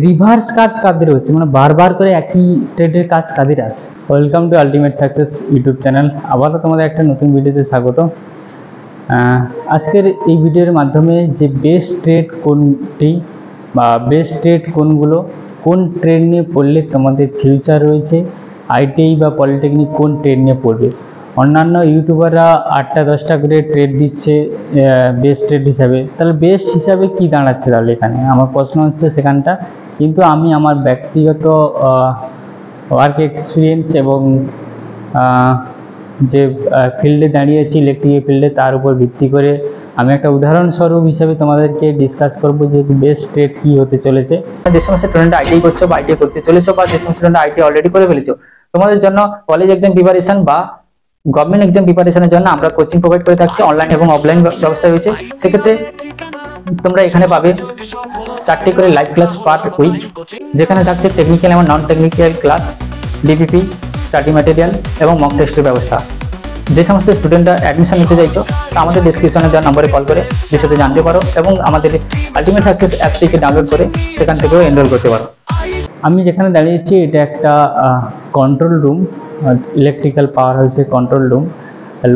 Reverse কাজ কাদের হচ্ছে, মানে বারবার করে একই ট্রেডের কাজ কাদের আসে। Welcome to ultimate success YouTube channel. আবারও তোমাদের একটা নতুন ভিডিওতে স্বাগত। আজকের এই ভিডিওর মাধ্যমে যে বেস্ট ট্রেড কোনটি বা বেস্ট ট্রেড কোনগুলো, কোন ট্রেড নিয়ে পড়লে তোমাদের ফিউচার রয়েছে, আইটিআই বা পলিটেকনিক কোন ট্রেড নিয়ে পড়বে। অন্যান্য ইউটিউবাররা 8টা 10টা করে ট্রেড দিচ্ছে বেস্ট ট্রেড হিসাবে, তাহলে বেস্ট হিসাবে কি দাঁড়াচ্ছে তাহলে এখানে আমার প্রশ্ন হচ্ছে সেখানটা। কিন্তু আমি আমার ব্যক্তিগত ওয়ার্ক এক্সপিরিয়েন্স এবং যে ফিল্ডে দাঁড়িয়েছি ইলেকট্রিক ফিল্ডে, তার উপর ভিত্তি করে আমি একটা উদাহরণস্বরূপ হিসাবে তোমাদেরকে ডিসকাস করব যে বেস্ট ট্রেড কি হতে চলেছে। যে সমস্ত স্টুডেন্ট আইটিআই করছো বা আইটিআই করতে চলেছো, বা যে সমস্ত স্টুডেন্ট আইটিআই অলরেডি করে ফেলেছো, তোমাদের জন্য কলেজ এক্সাম প্রিপারেশন বা গভর্নমেন্ট এক্সাম প্রিপারেশনের জন্য আমরা কোচিং প্রোভাইড করে থাকছি। অনলাইন এবং অফলাইন ব্যবস্থা রয়েছে। সেক্ষেত্রে তোমরা এখানে পাবে 4টি করে লাইভ ক্লাস পার উইক, যেখানে থাকছে টেকনিক্যাল এবং non technical class, DPP, study material এবং মক টেস্টের ব্যবস্থা। যে সমস্ত স্টুডেন্টরা অ্যাডমিশন নিতে চাইছো, তা আমাদের ডিসক্রিপশনে দেওয়া নম্বরে কল করে বিশদে জানতে পারো এবং আমাদের আলটিমেট সাকসেস অ্যাপটিকে ডাউনলোড করে সেখান থেকেও এনরোল করতে পারো। আমি যেখানে দাঁড়িয়েছি এটা একটা কন্ট্রোল রুম, ইলেকট্রিক্যাল পাওয়ার হাউসের কন্ট্রোল রুম।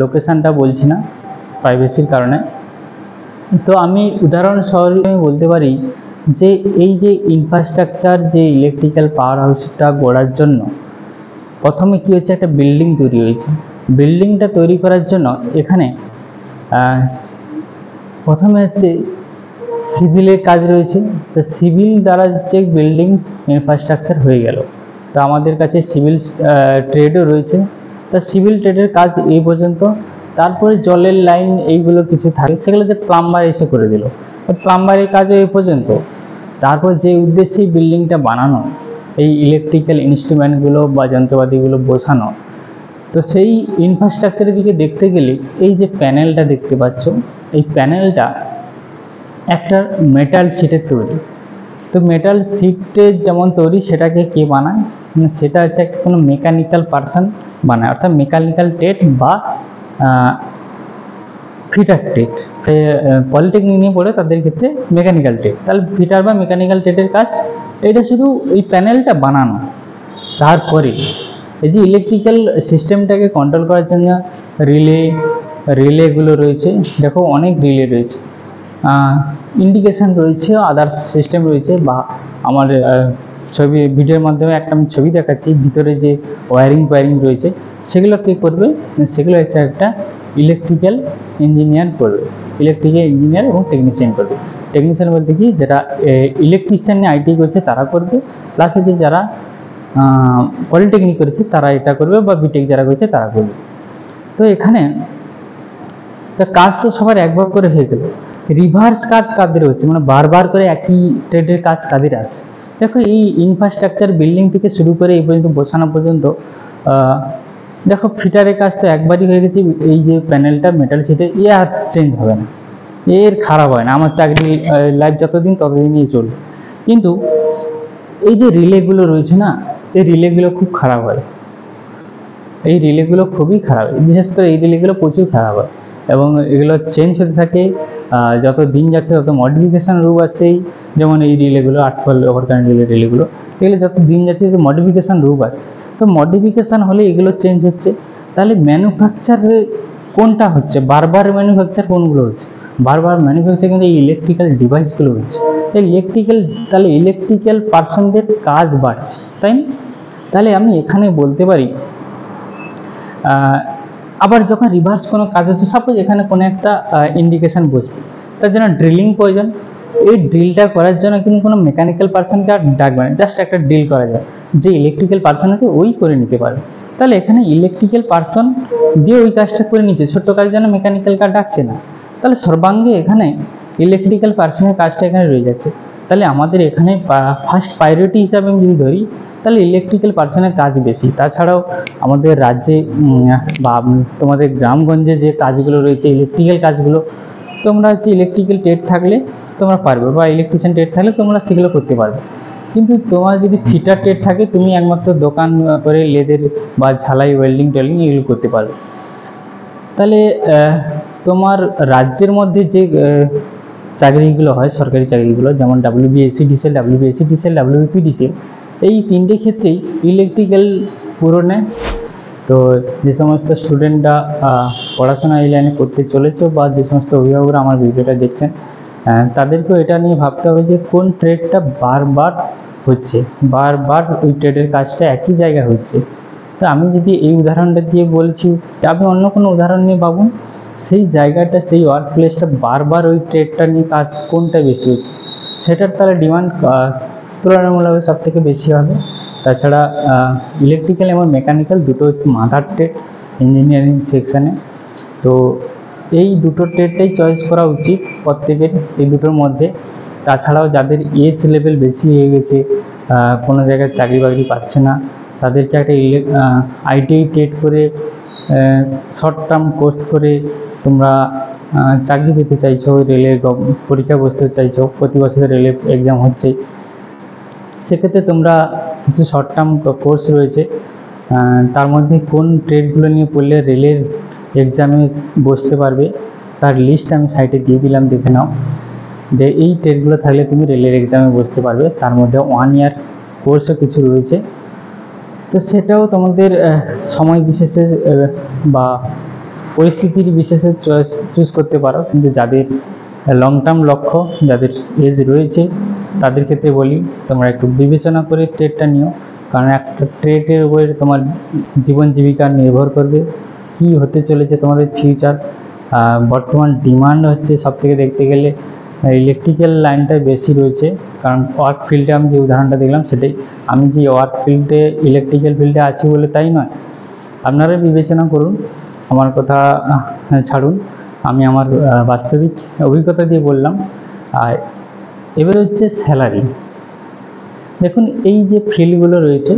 লোকেশানটা বলছি না প্রাইভেসির কারণে। তো আমি উদাহরণস্বরূপ বলতে পারি যে এই যে ইনফ্রাস্ট্রাকচার, যে ইলেকট্রিক্যাল পাওয়ার হাউসটা গড়ার জন্য প্রথমে কী হচ্ছে, একটা বিল্ডিং তৈরি হয়েছে। বিল্ডিংটা তৈরি করার জন্য এখানে প্রথমে হচ্ছে সিভিলের কাজ রয়েছে। তো সিভিল দ্বারা যে বিল্ডিং ইনফ্রাস্ট্রাকচার হয়ে গেল, তো আমাদের কাছে সিভিল ট্রেডও রয়েছে। তো সিভিল ট্রেডের কাজ এই পর্যন্ত। তারপরে জলের লাইন এইগুলো কিছু থাকে, সেগুলো যে প্লাম্বার এসে করে দিল, প্লাম্বারের কাজও এই পর্যন্ত। তারপর যে উদ্দেশ্যে বিল্ডিংটা বানানো, এই ইলেকট্রিক্যাল ইনস্ট্রুমেন্টগুলো বা যন্ত্রপাতিগুলো বসানো, তো সেই ইনফ্রাস্ট্রাকচারের দিকে দেখতে গেলে এই যে প্যানেলটা দেখতে পাচ্ছ, এই প্যানেলটা একটা মেটাল শিটের তৈরি। তো মেটাল শিটের যেমন তৈরি, সেটাকে কে বানায়, সেটা হচ্ছে কোনো মেকানিক্যাল পারসন বানায়, অর্থাৎ মেকানিক্যাল ট্রেড বা ফিটার ট্রেড। পলিটেকনিক নিয়ে পড়ে তাদের ক্ষেত্রে মেকানিক্যাল ট্রেড, তাহলে ফিটার বা মেকানিক্যাল ট্রেডের কাজ এটা শুধু এই প্যানেলটা বানানো। তারপরে এই যে ইলেকট্রিক্যাল সিস্টেমটাকে কন্ট্রোল করার জন্য রিলেগুলো রয়েছে। দেখো অনেক রিলে রয়েছে, ইন্ডিকেশান রয়েছে, আদার্স সিস্টেম রয়েছে। বা আমার ছবি ভিডিওর মাধ্যমে একটা আমি ছবি দেখাচ্ছি, ভিতরে যে ওয়্যারিং রয়েছে সেগুলো কে করবে, সেগুলো হচ্ছে একটা ইলেকট্রিক্যাল ইঞ্জিনিয়ার করবে। ইলেকট্রিক্যাল ইঞ্জিনিয়ার এবং টেকনিশিয়ান করবে। টেকনিশিয়ান বলতে কি, যারা ইলেকট্রিশিয়ান নিয়ে আইটি করছে তারা করবে, প্লাস হচ্ছে যারা পলিটেকনিক করেছে তারা এটা করবে, বা বিটেক যারা করেছে তারা করবে। তো এখানে তো কাজ তো সবার একবার করে হয়ে গেল। রিভার্স কাজ কাদের হচ্ছে, মানে বারবার করে একই ট্রেডের কাজ কাদের আসে। দেখো এই ইনফ্রাস্ট্রাকচার বিল্ডিং থেকে শুরু করে এই পর্যন্ত বসানো পর্যন্ত, দেখো ফিটারের কাজ তো একবারই হয়ে গেছে। এই যে প্যানেলটা মেটাল শিটে, এ আর চেঞ্জ হবে না, এর খারাপ হয় না। আমার চাকরি লাইফ যতদিন ততদিনই চলবে। কিন্তু এই যে রিলেগুলো রয়েছে না, এই রিলেগুলো খুব খারাপ হয়। এই রিলেগুলো খুবই খারাপ, বিশেষ করে এই রিলেগুলো প্রচুর খারাপ হয় এবং এগুলো চেঞ্জ হতে থাকে। যত দিন যাচ্ছে তত মডিফিকেশান রূপ আসছেই। যেমন এই রিলেগুলো 8 ওভার কারেন্ট রিলেগুলো, এগুলো যত দিন যাচ্ছে তত মডিফিকেশান রূপ আসছে। তো মডিফিকেশান হলে এগুলো চেঞ্জ হচ্ছে। তাহলে ম্যানুফ্যাকচার কোনটা হচ্ছে, বারবার ম্যানুফ্যাকচার কোনগুলো হচ্ছে, বারবার ম্যানুফ্যাকচার কিন্তু এই ইলেকট্রিক্যাল ডিভাইসগুলো হচ্ছে। তাহলে ইলেকট্রিক্যাল পার্সনদের কাজ বাড়ছে, তাই না? তাহলে আমি এখানে বলতে পারি, আবার যখন রিভার্স কোনো কাজ হচ্ছে, সাপোজ এখানে কোনো একটা ইন্ডিকেশান বসবে, তার জন্য ড্রিলিং প্রয়োজন। এই ড্রিলটা করার জন্য কিন্তু কোনো মেকানিক্যাল পার্সনকে আর ডাকবে না, জাস্ট একটা ড্রিল করা যায়, যে ইলেকট্রিক্যাল পার্সন আছে ওই করে নিতে পারে। তাহলে এখানে ইলেকট্রিক্যাল পার্সন দিয়ে ওই কাজটা করে নিচ্ছে, ছোট্ট কাজের জন্য মেকানিক্যাল কাজ ডাকছে না। তাহলে সর্বাঙ্গে এখানে ইলেকট্রিক্যাল পার্সনের কাজটা এখানে রয়ে যাচ্ছে। তাহলে আমাদের এখানে ফার্স্ট প্রায়োরিটি হিসাবে আমি যদি ধরি, তাহলে ইলেকট্রিক্যাল পার্সনের কাজ বেশি। তাছাড়াও আমাদের রাজ্যে বা তোমাদের গ্রামগঞ্জে যে কাজগুলো রয়েছে ইলেকট্রিক্যাল কাজগুলো, তোমরা হচ্ছে ইলেকট্রিক্যাল ট্রেড থাকলে তোমরা পারবে, বা ইলেকট্রিশিয়ান ট্রেড থাকলে তোমরা সেগুলো করতে পারবে। কিন্তু তোমার যদি ফিটার ট্রেড থাকে, তুমি একমাত্র দোকান করে লেদের বা ঝালাই, ওয়েল্ডিং টেল্ডিং এগুলো করতে পারবে। তাহলে তোমার রাজ্যের মধ্যে যে চাকরিগুলো হয়, সরকারি চাকরিগুলো, যেমন WBSC-DCL, WBSC-DCL, WBP-DCL, এই তিনটে ক্ষেত্রেই ইলেকট্রিক্যাল পূরণে। তো যে সমস্ত স্টুডেন্টরা পড়াশোনা এই লাইনে করতে চলেছে বা যে সমস্ত অভিভাবকরা আমার ভিডিওটা দেখছেন, তাদেরকেও এটা নিয়ে ভাবতে হবে যে কোন ট্রেডটা বারবার হচ্ছে, বারবার ওই ট্রেডের কাজটা একই জায়গায় হচ্ছে। তো আমি যদি এই উদাহরণটা দিয়ে বলছি, আপনি অন্য কোনো উদাহরণ নিয়ে ভাবুন, সেই জায়গাটা, সেই ওয়ার্ক প্লেসটা বারবার ওই ট্রেডটা নিয়ে কাজ কোনটা বেশি হচ্ছে, সেটার তাহলে ডিমান্ড তুলনামূলকভাবে সব থেকে বেশি হবে। তাছাড়া ইলেকট্রিক্যাল এবং মেকানিক্যাল দুটো হচ্ছে মাদার ট্রেড ইঞ্জিনিয়ারিং সেকশানে। তো এই দুটো ট্রেডটাই চয়েস করা উচিত প্রত্যেকের, এই দুটোর মধ্যে। তাছাড়াও যাদের এজ লেভেল বেশি হয়ে গেছে, কোনো জায়গায় চাকরি বাকরি পাচ্ছে না, তাদেরকে একটা ITI টেট করে, শর্ট টার্ম কোর্স করে তোমরা চাকরি পেতে চাইছো, রেলের পরীক্ষা বসতে চাইছো, প্রতি বছর রেলের এক্সাম হচ্ছে, সেক্ষেত্রে তোমরা কিছু শর্ট টার্ম কোর্স রয়েছে, তার মধ্যে কোন ট্রেডগুলো নিয়ে পড়লে রেলের এক্সামে বসতে পারবে তার লিস্ট আমি সাইটে দিয়ে দিলাম, দেখে নাও যে এই ট্রেডগুলো থাকলে তুমি রেলের এক্সামে বসতে পারবে। তার মধ্যে 1 ইয়ার কোর্সও কিছু রয়েছে। তো সেটাও তোমাদের সময় বিশেষে বা পরিস্থিতির বিশেষে চুজ করতে পারো, কিন্তু যাদের লং টার্ম লক্ষ্য, যাদের এজ রয়েছে, তাদের ক্ষেত্রে বলি তোমরা একটু বিবেচনা করে ট্রেডটা নিও, কারণ একটা ট্রেডের উপরে তোমার জীবন জীবিকা নির্ভর করবে, কি হতে চলেছে তোমাদের ফিউচার। বর্তমান ডিমান্ড হচ্ছে সব থেকে দেখতে গেলে ইলেকট্রিক্যাল লাইনটাই বেশি রয়েছে, কারণ ওয়ার্ক ফিল্ডে আমি যে উদাহরণটা দেখলাম সেটাই, আমি যে ওয়ার্ক ফিল্ডে ইলেকট্রিক্যাল ফিল্ডে আছি বলে তাই নয়, আপনারা বিবেচনা করুন, আমার কথা ছাড়ুন, আমি আমার বাস্তবিক অভিজ্ঞতা দিয়ে বললাম। আর এবার হচ্ছে স্যালারি। দেখুন এই যে ফিল্ডগুলো রয়েছে,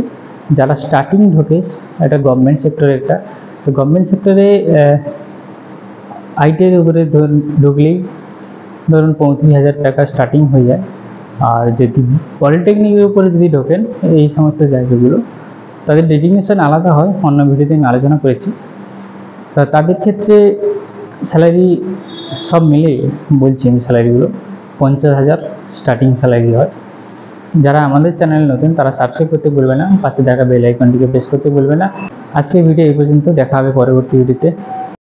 যারা স্টার্টিং ঢোকে, এটা গভর্নমেন্ট সেক্টরে, তো গভর্নমেন্ট সেক্টরে ITIর উপরে ঢুকলেই ধরুন 35,000 টাকা স্টার্টিং হয়ে যায়। আর যদি পলিটেকনিকের উপরে যদি ঢোকেন, এই সমস্ত জায়গাগুলো, তাদের ডেজিগনেশন আলাদা হয়, অন্য ভিডিওতে আমি আলোচনা করেছি। তা তাদের ক্ষেত্রে স্যালারি সব মিলে বলছি আমি, স্যালারিগুলো 50,000 স্টার্টিং স্যালারি হয়। যারা আমাদের চ্যানেলে নতুন তারা সাবস্ক্রাইব করতে ভুলবে না, পাশে দেখা বেল আইকনটিকে প্রেস করতে ভুলবে না। আজকের ভিডিও এই পর্যন্ত, দেখা হবে পরবর্তী ভিডিওতে।